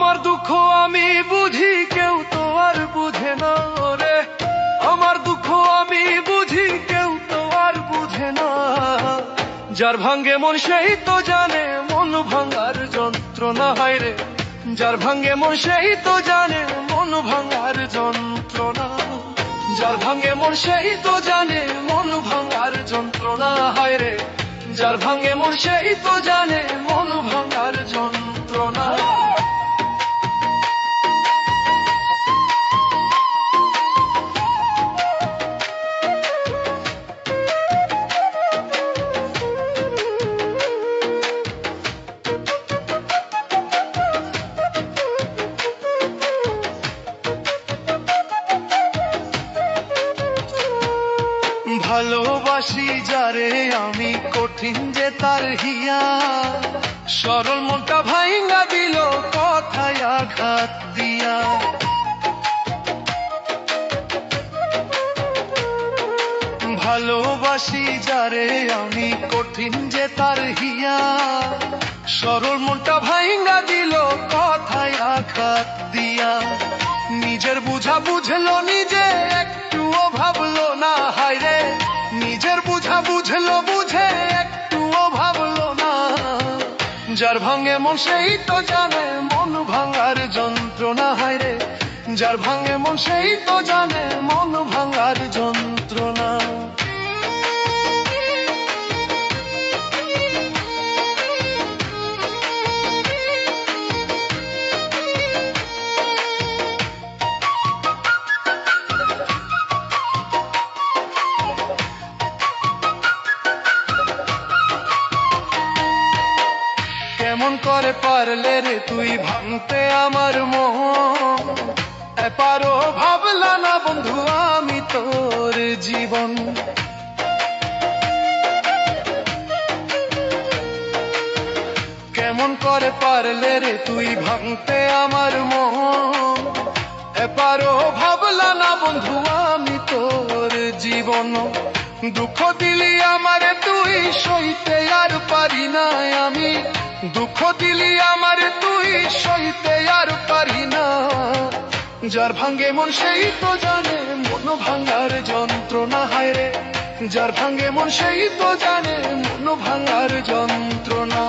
আমার দুঃখ আমি বুঝি, কেউ তো আর বুঝে না রে। আমার দুঃখ আমি বুঝি, কেউ তো আর বুঝে না। যার ভাঙ্গে মন সেই তো জানে মন ভাঙার যন্ত্রণা, হায় রে। যার ভাঙ্গে মন সেই তো জানে মন ভাঙার যন্ত্রণা। যার ভাঙ্গে মন সেই তো জানে মন ভাঙার যন্ত্রণা, হায় রে। যার ভাঙ্গে মন সেই তো জানে মন ভাঙার যন্ত্রণা। ভালোবাসি যারে আমি, কঠিন যে তার হিয়া। সরল মনটা ভাইঙ্গা দিল কথায় আঘাত দিয়া। ভালোবাসি যারে আমি, কঠিন যে তার হিয়া। সরল মনটা ভাইঙ্গা দিল কথায় আঘাত দিয়া। নিজের বুঝা বুঝলো নিজে, একটুও ভাবলো না, হায় রে। নিজের বুঝা বুঝলো বুঝে, একটুও ভাবলো না। যার ভাঙে মন সেই তো জানে মন ভাঙার যন্ত্রণা, হায় রে। যার ভাঙে মন সেই তো জানে মন ভাঙার যন্ত্রণা। কেমন করে পারলে রে তুই ভাঙতে আমার মন? এপারও ভাবলা না বন্ধু আমি তোর জীবন। কেমন করে পারলে রে তুই ভাঙতে আমার মন? এপারও ভাবলা না বন্ধু আমি তোর জীবন। দুঃখ দিলি আমারে তুই, সইতে আর পারি না আমি। দুঃখ দিলি আমারে তুই, সইতে আর পারি না। যার ভাঙ্গে মন সেই তো জানে মন ভাঙার যন্ত্রণা, হায় রে। যার ভাঙ্গে মন সেই তো জানে মন ভাঙার যন্ত্রণা।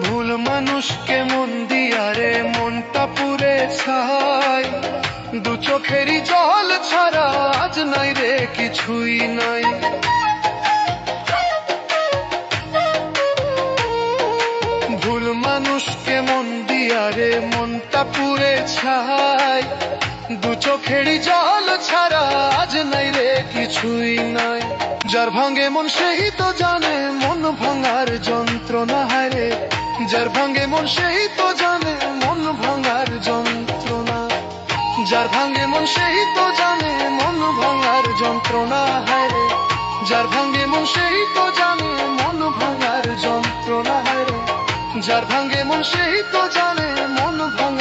ভুল মানুষকে মন দিয়া রে মনটা পুরে ছাই। দু চোখেরই জল ছাড়া আজ নাই রে কিছুই নাই। ভুল মানুষকে মন দিয়া রে মনটা পুরে ছাই। দু চোখেরই জল ছাড়া আজ নাই রে কিছুই নাই। যার ভাঙ্গে মন সেই তো জানে মন ভাঙার যন্ত্রণা, হায় রে। যার ভাঙ্গে মন সেই তো জানে মন ভাঙার যন্ত্রণা। যার ভাঙ্গে মন সেই তো জানে মন ভাঙার যন্ত্রণা, হায় রে। যার ভাঙ্গে মন সেই তো জানে মন ভাঙার যন্ত্রণা, হায় রে। যার ভাঙ্গে মন সেই তো জানে মন ভাঙার